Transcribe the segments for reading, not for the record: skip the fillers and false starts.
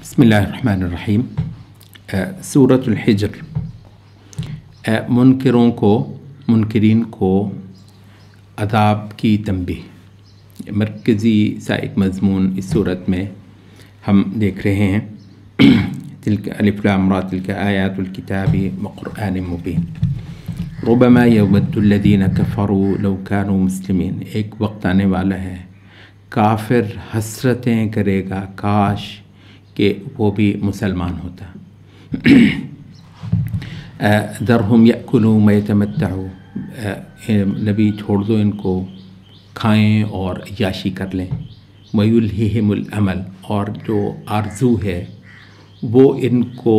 बिस्मिल्लाहिर्रहमानिर्रहीम। सूरतुल हिज्र मुनकरीन को अज़ाब की तंबीह मरकज़ी सा एक मज़मून इस सूरत में हम देख रहे हैं। तिल्का अलिफ लाम रा तिल्का आयातुल किताबी व क़ुरआनिम मुबीन रुब्बमा यवद्दुल्लज़ीना कफ़रू लौ कानू मुस्लिमीन। एक वक्त आने वाला है काफिर हसरतें करेगा काश कि वो भी मुसलमान होता। दरहुम यअकुलू व यतमत्तऊ, नबी छोड़ दो इनको खाएं और याशी कर लें। वयुल्हिहिमुल अमल, और जो आरज़ू है वो इनको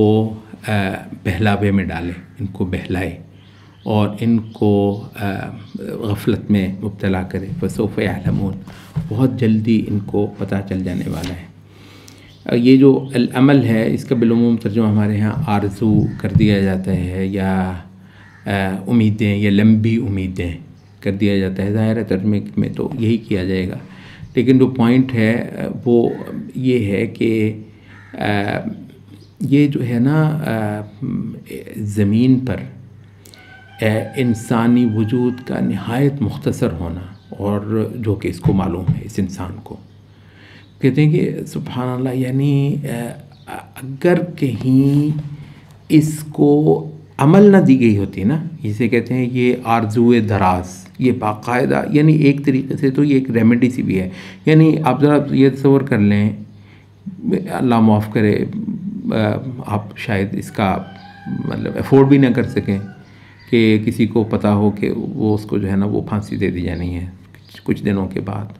बहलावे में डाले, इनको बहलाए और इनको गफलत में मुब्तला करे। फसौफ यअलमून, बहुत जल्दी इनको पता चल जाने वाला है। ये जो अमल है इसका बिलुमूम तर्जुमा हमारे यहाँ आरज़ू कर दिया जाता है या उम्मीदें या लंबी उम्मीदें कर दिया जाता है। ज़ाहिर है तर्जुमे में तो यही किया जाएगा, लेकिन जो पॉइंट है वो ये है कि ये जो है ना ज़मीन पर इंसानी वजूद का निहायत मुख्तसर होना, और जो कि इसको मालूम है इस इंसान को, कहते हैं कि सुभान अल्लाह, यानी अगर कहीं इसको अमल ना दी गई होती ना, इसे कहते हैं ये आरज़ूए दराज, ये बाकायदा, यानी एक तरीक़े से तो ये एक रेमेडी सी भी है। यानी आप ज़रा ये तसव्वुर कर लें, अल्लाह माफ़ करे, आप शायद इसका मतलब अफोर्ड भी ना कर सकें कि किसी को पता हो कि वो उसको जो है ना वो फांसी दे दी जानी है कुछ दिनों के बाद,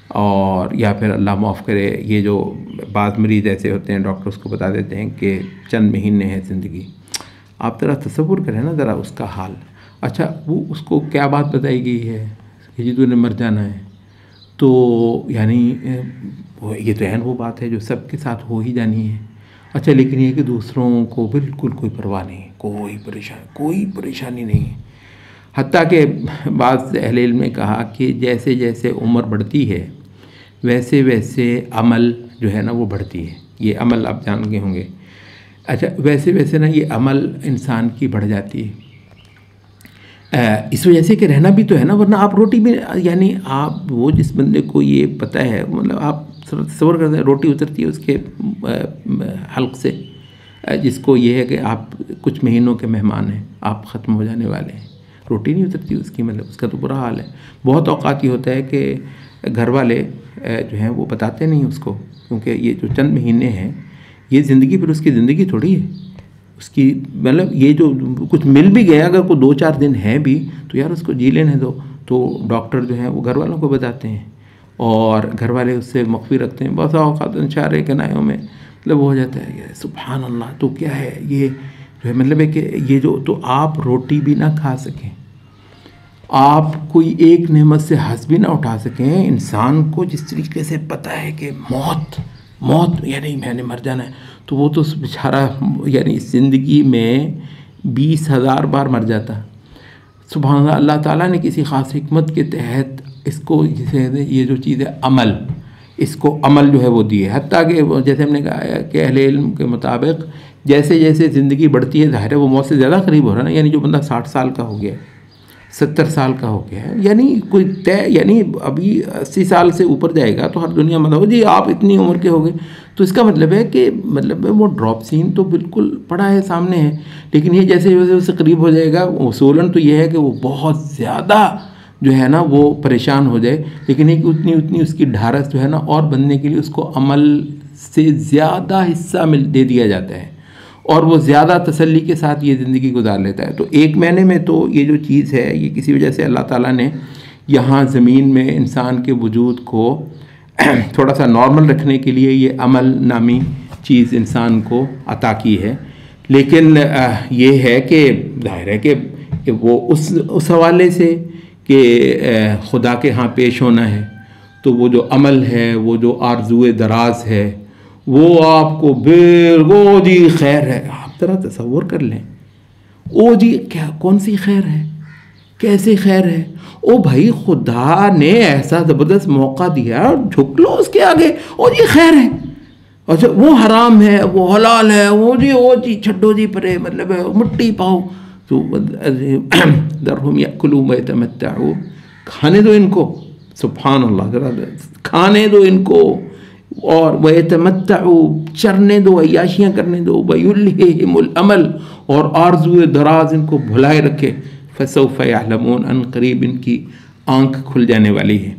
और या फिर अल्लाह माफ़ करे ये जो बाज़ मरीज़ ऐसे होते हैं डॉक्टर उसको बता देते हैं कि चंद महीने हैं ज़िंदगी। आप ज़रा तसव्वुर करें ना ज़रा उसका हाल। अच्छा, वो उसको क्या बात बताई गई है कि जी तूने मर जाना है, तो यानी ये तो है वो बात है जो सबके साथ हो ही जानी है। अच्छा, लेकिन ये कि दूसरों को बिल्कुल कोई परवाह नहीं, कोई परेशानी नहीं है। हत्ता के बाज़ अहले इल्म ने कहा कि जैसे जैसे उम्र बढ़ती है वैसे वैसे अमल जो है ना वो बढ़ती है। ये अमल आप जान गए होंगे। अच्छा, वैसे वैसे ना ये अमल इंसान की बढ़ जाती है। इस वजह से कि रहना भी तो है ना, वरना आप रोटी भी, यानी आप वो जिस बंदे को ये पता है, मतलब आप तसव्वुर करते हैं रोटी उतरती है उसके हल्क से, जिसको ये है कि आप कुछ महीनों के मेहमान हैं, आप ख़त्म हो जाने वाले हैं, रोटी नहीं उतरती उसकी, मतलब उसका तो बुरा हाल है। बहुत औक़ात ये होता है कि घर वाले जो हैं वो बताते नहीं उसको, क्योंकि ये जो चंद महीने हैं ये ज़िंदगी, फिर उसकी ज़िंदगी थोड़ी है उसकी, मतलब ये जो कुछ मिल भी गया अगर कोई 2-4 दिन है भी तो यार उसको जी लेने दो। तो डॉक्टर जो हैं वो घर वालों को बताते हैं और घर वाले उससे मख्फी रखते हैं। बहुत औक़ात इशारे के नायों में मतलब हो जाता है सुभान अल्लाह। तो क्या है ये जो है, मतलब है कि ये जो, तो आप रोटी भी ना खा सकें, आप कोई एक नेमत से हंस भी ना उठा सकें। इंसान को जिस तरीके से पता है कि मौत यानी मैंने मर जाना है, तो वो तो बेचारा यानी इस ज़िंदगी में 20,000 बार मर जाता। सुभान अल्लाह, अल्लाह ताला ने किसी ख़ास हिकमत के तहत इसको, जिसे ये जो चीज़ है अमल, इसको अमल जो है वो दी है। हत्ता कि जैसे हमने कहा कि अहले इल्म के मुताबिक जैसे जैसे ज़िंदगी बढ़ती है, ज़ाहिर है वो मौत से ज़्यादा करीब हो रहा है ना। यानी जो बंदा 60 साल का हो गया, 70 साल का हो गया है, यानी कोई तय, यानी अभी 80 साल से ऊपर जाएगा तो हर दुनिया मतलब जी आप इतनी उम्र के हो गए, तो इसका मतलब है कि मतलब वो ड्रॉप सीन तो बिल्कुल पड़ा है, सामने है। लेकिन ये जैसे जैसे उससे करीब हो जाएगा, सोलन तो ये है कि वो बहुत ज़्यादा जो है ना वो परेशान हो जाए, लेकिन एक उतनी उसकी ढारस जो है ना और बनने के लिए उसको अमल से ज़्यादा हिस्सा दे दिया जाता है और वो ज़्यादा तसल्ली के साथ ये ज़िंदगी गुजार लेता है। तो एक महीने में तो ये जो चीज़ है ये किसी वजह से अल्लाह ताला ने यहाँ ज़मीन में इंसान के वजूद को थोड़ा सा नॉर्मल रखने के लिए ये अमल नामी चीज़ इंसान को अता की है। लेकिन ये है कि ज़ाहिर है कि वो उस हवाले से कि खुदा के यहाँ पेश होना है, तो वो जो अमल है, वो जो आरज़ूए दराज है, वो आपको बिल्कुल जी खैर है। आप ज़रा तसव्वुर कर लें, ओ जी क्या कौन सी खैर है, कैसे खैर है? ओ भाई खुदा ने ऐसा ज़बरदस्त मौका दिया, झुक लो उसके आगे, और ये खैर है। अच्छा वो हराम है, वो हलाल है, वो जी छड्डो जी परे, मतलब मिट्टी पाओ, तो दरहुम याकुलू व यतमत्तऊ, खाने दो इनको, सुभान अल्लाह, ज़रा खाने दो इनको, और व यतमत्तऊ, चरने दो, अय्याशियाँ करने दो, व युल्हिहिमुल अमल, और आरज़ुए दराज इनको भुलाए रखे, फसौफ यअलमून, अन करीब इनकी आँख खुल जाने वाली है।